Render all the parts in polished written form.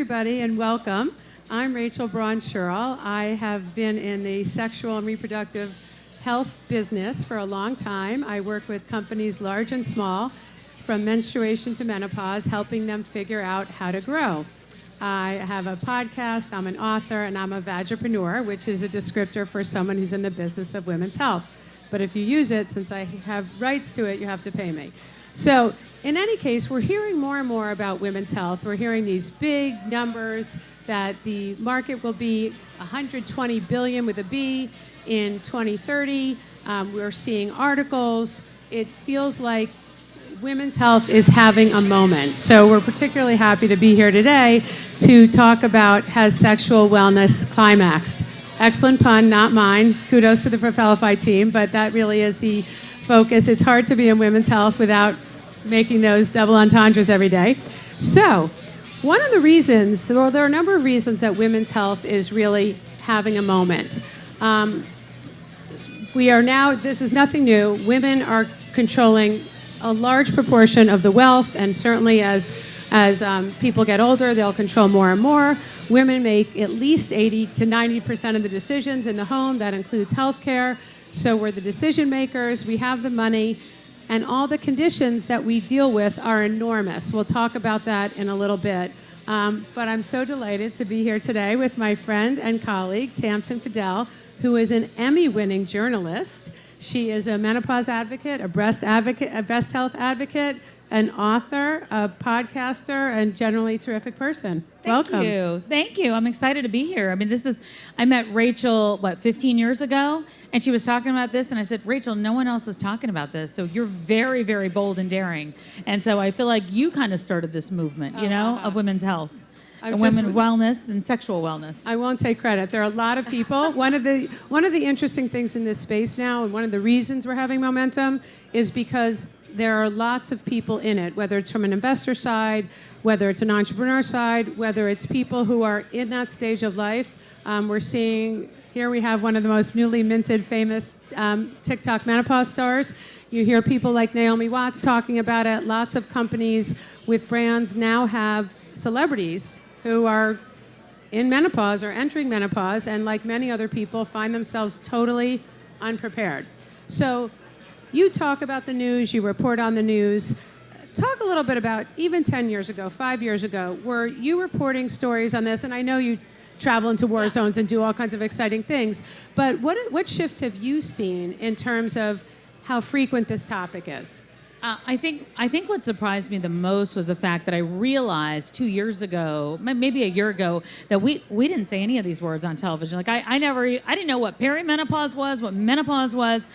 everybody, and welcome. I'm Rachel Braun Scherl. I have been in the sexual and reproductive health business for a long time. I work with companies large and small, from menstruation to menopause, helping them figure out how to grow. I have a podcast, I'm an author, and I'm a vagipreneur, which is a descriptor for someone who's in the business of women's health. But if you use it, since I have rights to it, you have to pay me. So in any case, we're hearing more and more about women's health. We're hearing these big numbers that the market will be 120 billion with a B in 2030. We're seeing articles. It feels like women's health is having a moment. So we're particularly happy to be here today to talk about Has Sexual Wellness Climaxed? Excellent pun, not mine. Kudos to the Fadal team, but that really is the focus. It's hard to be in women's health without making those double entendres every day. So one of the reasons, well, there are a number of reasons that women's health is really having a moment. We are now, this is nothing new, women are controlling a large proportion of the wealth, and certainly as people get older, they'll control more and more. Women make at least 80 to 90% of the decisions in the home. That includes healthcare. So we're the decision makers, we have the money, and all the conditions that we deal with are enormous. We'll talk about that in a little bit. But I'm so delighted to be here today with my friend and colleague, Tamsen Fadal, who is an Emmy-winning journalist. She is a menopause advocate, a breast health advocate, an author, a podcaster, and generally terrific person. Welcome. Thank you. I'm excited to be here. I mean, I met Rachel, 15 years ago, and she was talking about this, and I said, Rachel, no one else is talking about this, so you're very, very bold and daring. And so I feel like you kind of started this movement, of women's health. And women's wellness and sexual wellness. I won't take credit. There are a lot of people. One of the interesting things in this space now, and one of the reasons we're having momentum, is because there are lots of people in it, whether it's from an investor side, whether it's an entrepreneur side, whether it's people who are in that stage of life. We're seeing, here we have one of the most newly minted famous TikTok menopause stars. You hear people like Naomi Watts talking about it. Lots of companies with brands now have celebrities who are in menopause or entering menopause, and like many other people, find themselves totally unprepared. So you talk about the news, you report on the news. Talk a little bit about, even 10 years ago, 5 years ago, were you reporting stories on this? And I know you travel into war zones and do all kinds of exciting things, but what shift have you seen in terms of how frequent this topic is? I think what surprised me the most was the fact that I realized 2 years ago, maybe a year ago, that we didn't say any of these words on television. Like I didn't know what perimenopause was, what menopause was.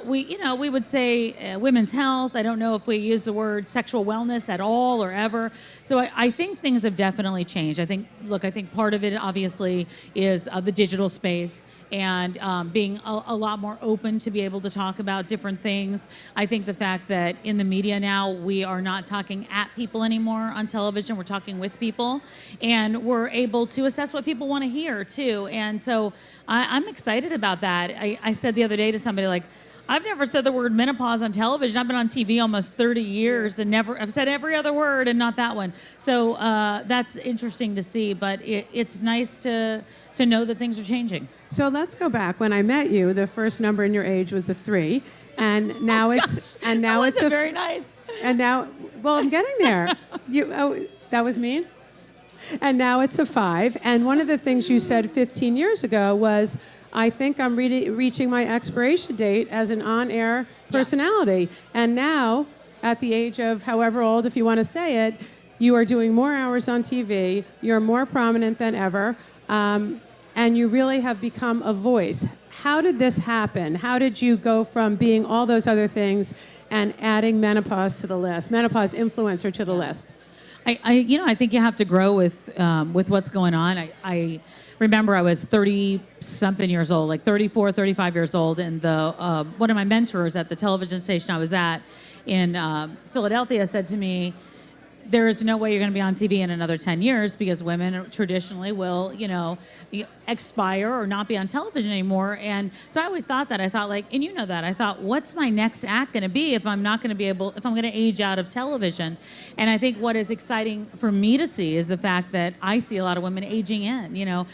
We would say women's health. I don't know if we use the word sexual wellness at all or ever. So I think things have definitely changed. I think part of it obviously is the digital space, and being a lot more open to be able to talk about different things. I think the fact that in the media now, we are not talking at people anymore on television, we're talking with people, and we're able to assess what people want to hear too. And so I'm excited about that. I said the other day to somebody, like, I've never said the word menopause on television. I've been on TV almost 30 years and I've said every other word and not that one. So that's interesting to see, but it's nice to know that things are changing. So let's go back. When I met you, the first number in your age was a 3, and now it's very nice. And now, well, I'm getting there. That was mean. And now it's a 5. And one of the things you said 15 years ago was, I think I'm reaching my expiration date as an on-air personality. Yeah. And now, at the age of however old, if you want to say it, you are doing more hours on TV. You're more prominent than ever. And you really have become a voice. How did this happen? How did you go from being all those other things and adding menopause to the list, menopause influencer to the list? I think you have to grow with what's going on. I remember I was 30-something years old, like 34, 35 years old, and one of my mentors at the television station I was at in Philadelphia said to me, there is no way you're going to be on TV in another 10 years because women traditionally will, expire or not be on television anymore. And so I always thought that. I thought and you know that. I thought, what's my next act going to be if I'm not going to be able, if I'm going to age out of television? And I think what is exciting for me to see is the fact that I see a lot of women aging in.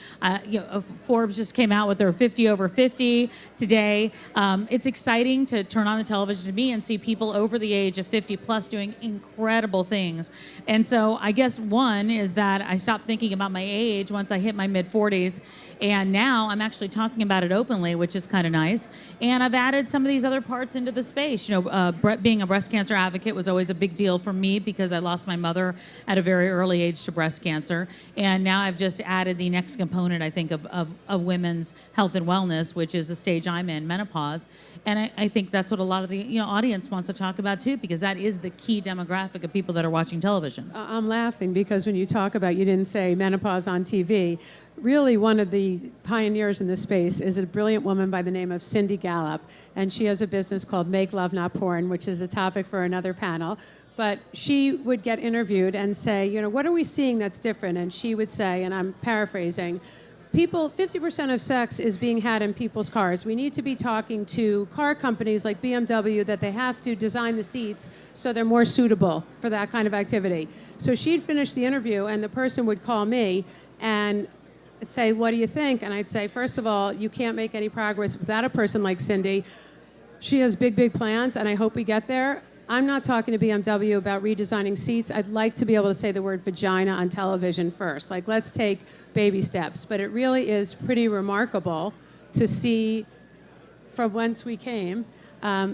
Forbes just came out with their 50 over 50 today. It's exciting to turn on the television to me and see people over the age of 50 plus doing incredible things. And so I guess one is that I stopped thinking about my age once I hit my mid 40s. And now I'm actually talking about it openly, which is kind of nice. And I've added some of these other parts into the space. Being a breast cancer advocate was always a big deal for me because I lost my mother at a very early age to breast cancer. And now I've just added the next component, I think, of women's health and wellness, which is the stage I'm in, menopause. And I think that's what a lot of the audience wants to talk about too, because that is the key demographic of people that are watching television. I'm laughing because when you talk about, you didn't say menopause on TV. Really, one of the pioneers in this space is a brilliant woman by the name of Cindy Gallup, and she has a business called Make Love Not Porn, which is a topic for another panel. But she would get interviewed and say, what are we seeing that's different? And she would say, and I'm paraphrasing, 50% of sex is being had in people's cars. We need to be talking to car companies like BMW that they have to design the seats so they're more suitable for that kind of activity. So she'd finish the interview and the person would call me and say, what do you think? And I'd say, first of all, you can't make any progress without a person like Cindy. She has big, big plans, and I hope we get there. I'm not talking to BMW about redesigning seats. I'd like to be able to say the word vagina on television first. Let's take baby steps. But it really is pretty remarkable to see from whence we came.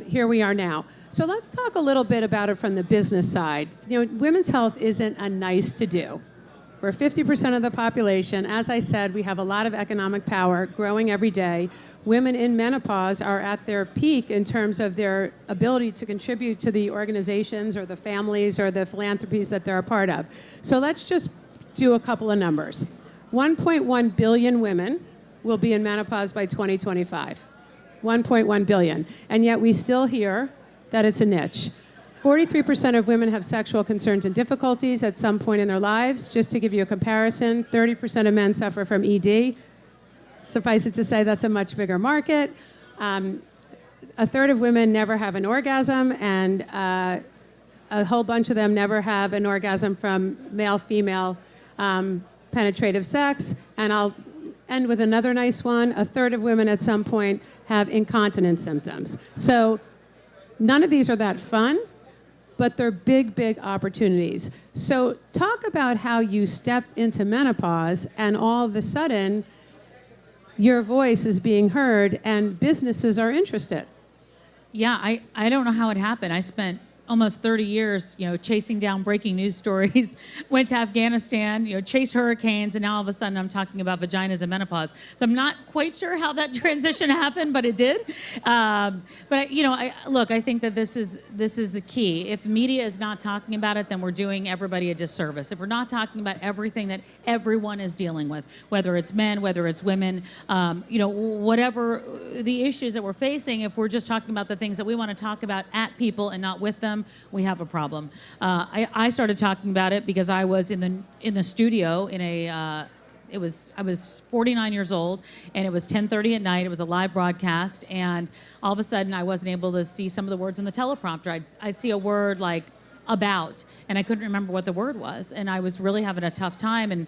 Here we are now. So let's talk a little bit about it from the business side. Women's health isn't a nice to do. We're 50% of the population. As I said, we have a lot of economic power growing every day. Women in menopause are at their peak in terms of their ability to contribute to the organizations or the families or the philanthropies that they're a part of. So let's just do a couple of numbers. 1.1 billion women will be in menopause by 2025. 1.1 billion. And yet we still hear that it's a niche. 43% of women have sexual concerns and difficulties at some point in their lives. Just to give you a comparison, 30% of men suffer from ED. Suffice it to say, that's a much bigger market. A third of women never have an orgasm, and a whole bunch of them never have an orgasm from male-female penetrative sex. And I'll end with another nice one. A third of women at some point have incontinence symptoms. So none of these are that fun, but they're big, big opportunities. So talk about how you stepped into menopause and all of a sudden your voice is being heard and businesses are interested. Yeah, I don't know how it happened. I spent almost 30 years, chasing down breaking news stories, went to Afghanistan, chased hurricanes, and now all of a sudden I'm talking about vaginas and menopause. So I'm not quite sure how that transition happened, but it did. I think that this is the key. If media is not talking about it, then we're doing everybody a disservice. If we're not talking about everything that everyone is dealing with, whether it's men, whether it's women, whatever the issues that we're facing, if we're just talking about the things that we want to talk about at people and not with them, we have a problem. I started talking about it because I was in the studio I was 49 years old, and it was 10:30 at night. It was a live broadcast, and all of a sudden I wasn't able to see some of the words in the teleprompter. I'd see a word like about, and I couldn't remember what the word was, and I was really having a tough time. And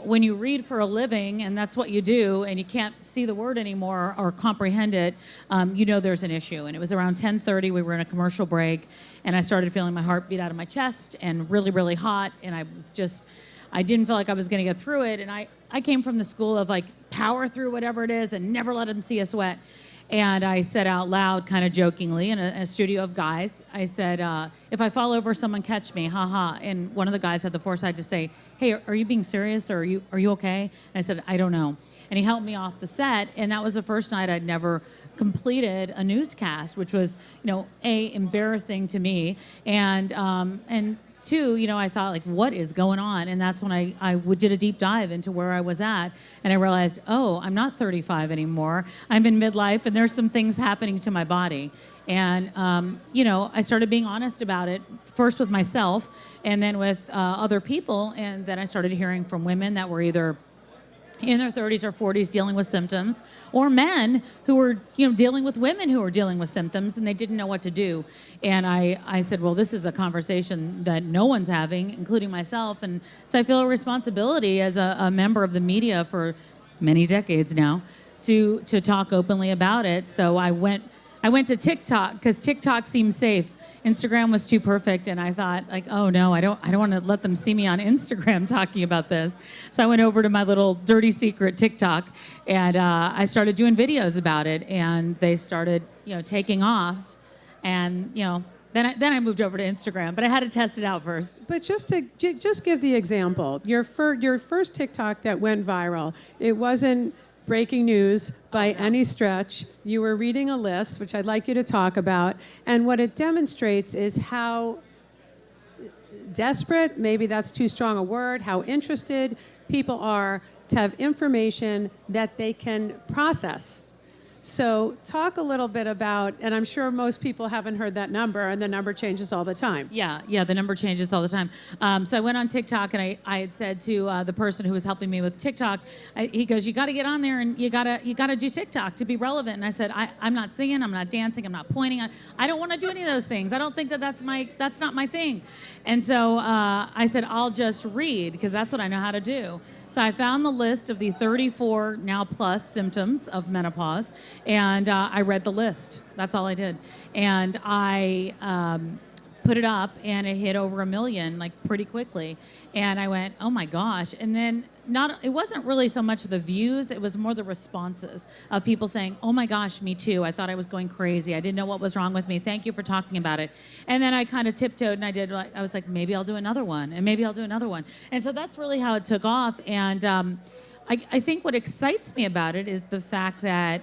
when you read for a living and that's what you do and you can't see the word anymore or comprehend it, there's an issue. And it was around 10:30, we were in a commercial break, and I started feeling my heart beat out of my chest and really, really hot. And I didn't feel like I was going to get through it. And I came from the school of power through whatever it is and never let them see a sweat. And I said out loud, kind of jokingly, in a studio of guys, I said, if I fall over, someone catch me, ha ha. And one of the guys had the foresight to say, hey, are you being serious, or are you okay? And I said, I don't know. And he helped me off the set, and that was the first night I'd never completed a newscast, which was, embarrassing to me, and two, I thought, what is going on? And that's when I did a deep dive into where I was at. And I realized, I'm not 35 anymore. I'm in midlife, and there's some things happening to my body. And, I started being honest about it, first with myself and then with other people. And then I started hearing from women that were either in their 30s or 40s dealing with symptoms, or men who were, dealing with women who were dealing with symptoms and they didn't know what to do. And I said, well, this is a conversation that no one's having, including myself. And so I feel a responsibility as a member of the media for many decades now to talk openly about it. So I went to TikTok because TikTok seemed safe. Instagram was too perfect, and I thought, like, oh no, I don't want to let them see me on Instagram talking about this. So I went over to my little dirty secret TikTok, and I started doing videos about it, and they started, taking off, and then I moved over to Instagram, but I had to test it out first. But just give the example, your first TikTok that went viral, it wasn't breaking news by any stretch. You were reading a list, which I'd like you to talk about. And what it demonstrates is how desperate, maybe that's too strong a word, how interested people are to have information that they can process. So talk a little bit about, and I'm sure most people haven't heard that number, and the number changes all the time. Yeah, the number changes all the time. So I went on TikTok, and I had said to the person who was helping me with TikTok, he goes, you got to get on there, and you gotta do TikTok to be relevant. And I said, I'm not singing, I'm not dancing, I'm not pointing. I don't want to do any of those things. I don't think that's not my thing. And so I said, I'll just read, because that's what I know how to do. So I found the list of the 34 now plus symptoms of menopause, and I read the list. That's all I did. And I put it up, and it hit over 1 million, like, pretty quickly. And I went, oh my gosh. And then it wasn't really so much the views, it was more the responses of people saying, oh my gosh, me too. I thought I was going crazy. I didn't know what was wrong with me. Thank you for talking about it. And then I kind of tiptoed, and I was like, maybe I'll do another one, and maybe I'll do another one. And so that's really how it took off. And I think what excites me about it is the fact that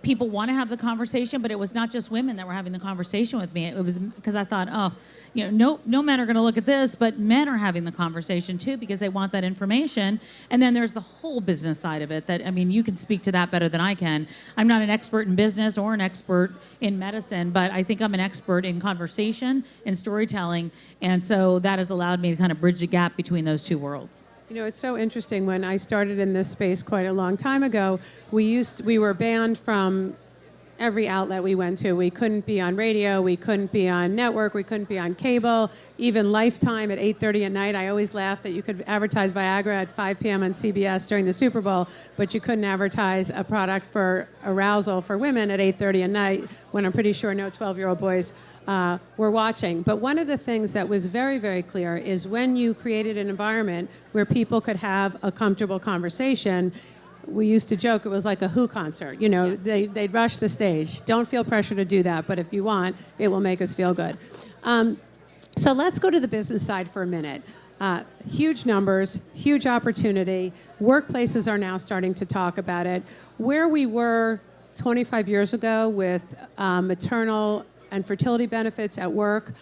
people want to have the conversation, but it was not just women that were having the conversation with me. It was because I thought, no men are going to look at this, but men are having the conversation too because they want that information. And then there's the whole business side of it that, you can speak to that better than I can. I'm not an expert in business or an expert in medicine, but I think I'm an expert in conversation and storytelling. And so that has allowed me to kind of bridge the gap between those two worlds. It's so interesting. When I started in this space quite a long time ago, we were banned from every outlet we went to. We couldn't be on radio, we couldn't be on network, we couldn't be on cable, even Lifetime at 8:30 at night. I always laughed that you could advertise Viagra at 5 p.m. on CBS during the Super Bowl, but you couldn't advertise a product for arousal for women at 8:30 at night, when I'm pretty sure no 12-year-old boys were watching. But one of the things that was very, very clear is when you created an environment where people could have a comfortable conversation. We used to joke it was like a Who concert. They'd rush the stage. Don't feel pressure to do that, but if you want, it will make us feel good. So let's go to the business side for a minute. Huge numbers, huge opportunity. Workplaces are now starting to talk about it. Where we were 25 years ago with maternal and fertility benefits at work,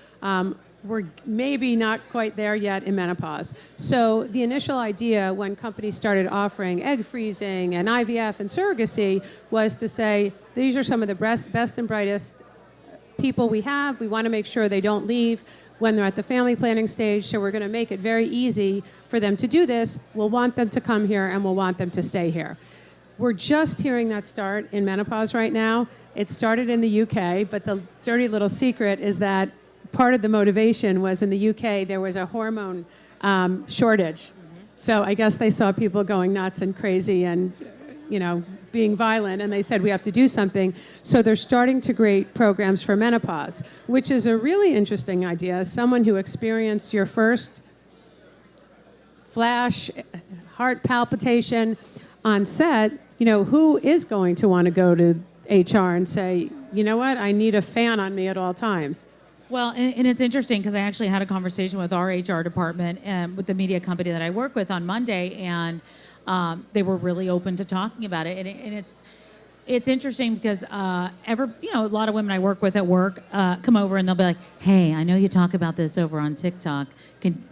we're maybe not quite there yet in menopause. So the initial idea when companies started offering egg freezing and IVF and surrogacy was to say, these are some of the best and brightest people we have. We want to make sure they don't leave when they're at the family planning stage, so we're going to make it very easy for them to do this. We'll want them to come here, and we'll want them to stay here. We're just hearing that start in menopause right now. It started in the UK, but the dirty little secret is that part of the motivation was in the UK, there was a hormone shortage. Mm-hmm. So I guess they saw people going nuts and crazy and, being violent, and they said, we have to do something. So they're starting to create programs for menopause, which is a really interesting idea. As someone who experienced your first flash, heart palpitation on set, who is going to want to go to HR and say, you know what, I need a fan on me at all times? Well, and it's interesting because I actually had a conversation with our HR department and with the media company that I work with on Monday, and they were really open to talking about it. And it's it's interesting because a lot of women I work with at work come over and they'll be like, "Hey, I know you talk about this over on TikTok. Can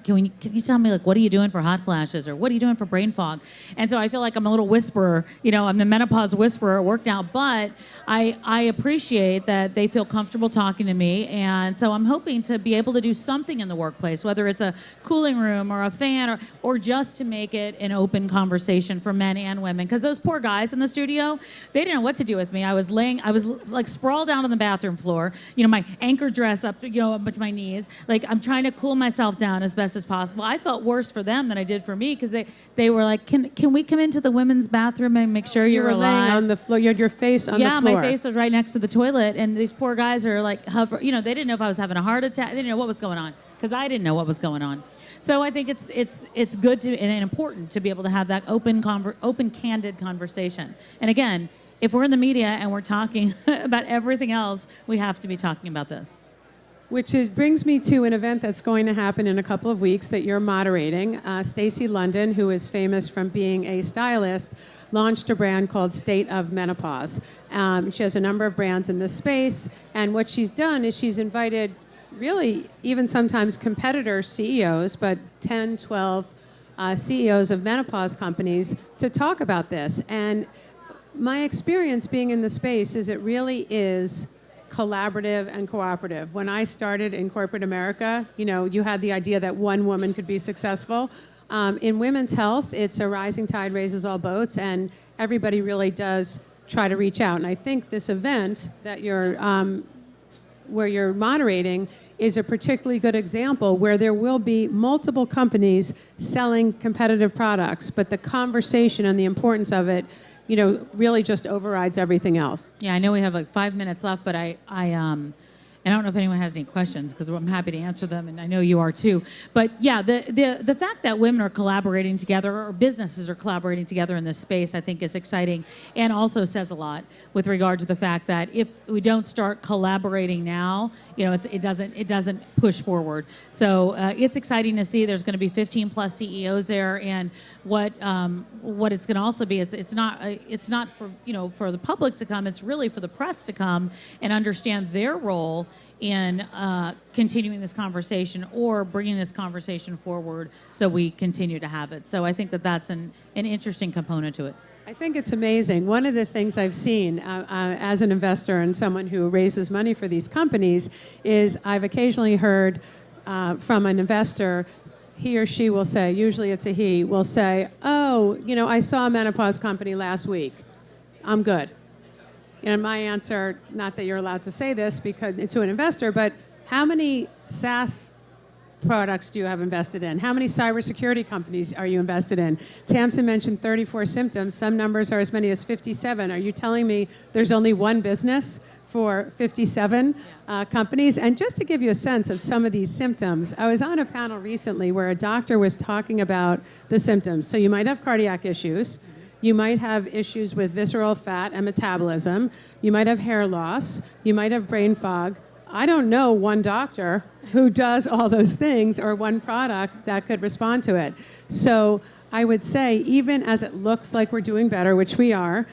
you tell me, like, what are you doing for hot flashes, or what are you doing for brain fog?" And so I feel like I'm a little whisperer. I'm the menopause whisperer at work now, but I appreciate that they feel comfortable talking to me, and so I'm hoping to be able to do something in the workplace, whether it's a cooling room or a fan, or just to make it an open conversation for men and women. Because those poor guys in the studio, they didn't know what to do with me. I was like sprawled out on the bathroom floor, my anchor dress up, up to my knees. Like, I'm trying to cool myself down as best as possible. I felt worse for them than I did for me, because they were like, can we come into the women's bathroom and make sure You you're were laying alive? on the floor. You had your face on the floor. Yeah, my face was right next to the toilet, and these poor guys are like, they didn't know if I was having a heart attack. They didn't know what was going on, because I didn't know what was going on. So I think it's good and important to be able to have that open, candid conversation. And again, if we're in the media and we're talking about everything else, we have to be talking about this. Which brings me to an event that's going to happen in a couple of weeks that you're moderating. Stacey London, who is famous from being a stylist, launched a brand called State of Menopause. She has a number of brands in this space, and what she's done is she's invited really even sometimes competitor CEOs, but 10, 12 CEOs of menopause companies to talk about this. And my experience being in the space is it really is collaborative and cooperative. When I started in corporate America, you had the idea that one woman could be successful. In women's health, it's a rising tide raises all boats, and everybody really does try to reach out. And I think this event that where you're moderating is a particularly good example where there will be multiple companies selling competitive products, but the conversation and the importance of it really just overrides everything else. Yeah, I know we have like 5 minutes left, but I don't know if anyone has any questions, because I'm happy to answer them, and I know you are too. But yeah, the fact that women are collaborating together, or businesses are collaborating together in this space, I think is exciting, and also says a lot with regard to the fact that if we don't start collaborating now, it doesn't push forward. So it's exciting to see. There's going to be 15 plus CEOs there, and what it's going to also be, it's not for for the public to come. It's really for the press to come and understand their role in continuing this conversation, or bringing this conversation forward so we continue to have it. So I think that's an interesting component to it. I think it's amazing. One of the things I've seen as an investor and someone who raises money for these companies is I've occasionally heard from an investor, he or she will say, usually it's a he, will say, "Oh, I saw a menopause company last week. I'm good." And my answer, not that you're allowed to say this because to an investor, but how many SaaS products do you have invested in? How many cybersecurity companies are you invested in? Tamsen mentioned 34 symptoms. Some numbers are as many as 57. Are you telling me there's only one business for 57 companies? And just to give you a sense of some of these symptoms, I was on a panel recently where a doctor was talking about the symptoms. So you might have cardiac issues. You might have issues with visceral fat and metabolism. You might have hair loss. You might have brain fog. I don't know one doctor who does all those things, or one product that could respond to it. So I would say, even as it looks like we're doing better, which we are,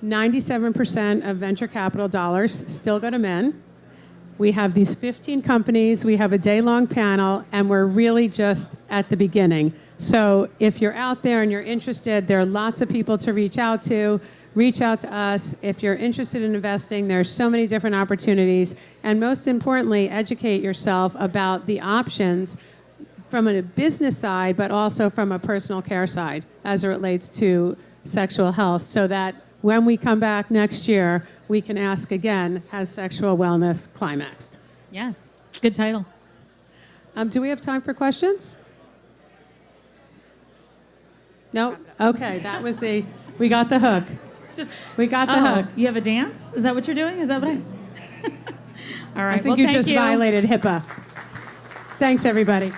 97% of venture capital dollars still go to men. We have these 15 companies, we have a day-long panel, and we're really just at the beginning. So if you're out there and you're interested, there are lots of people to reach out to. Reach out to us. If you're interested in investing, there's so many different opportunities. And most importantly, educate yourself about the options from a business side, but also from a personal care side as it relates to sexual health, so that when we come back next year, we can ask again, has sexual wellness climaxed? Yes, good title. Do we have time for questions? No? Okay, we got the hook. We got the hook. You have a dance? Is that what you're doing? Is that what All right, I think you just violated HIPAA. Thanks, everybody.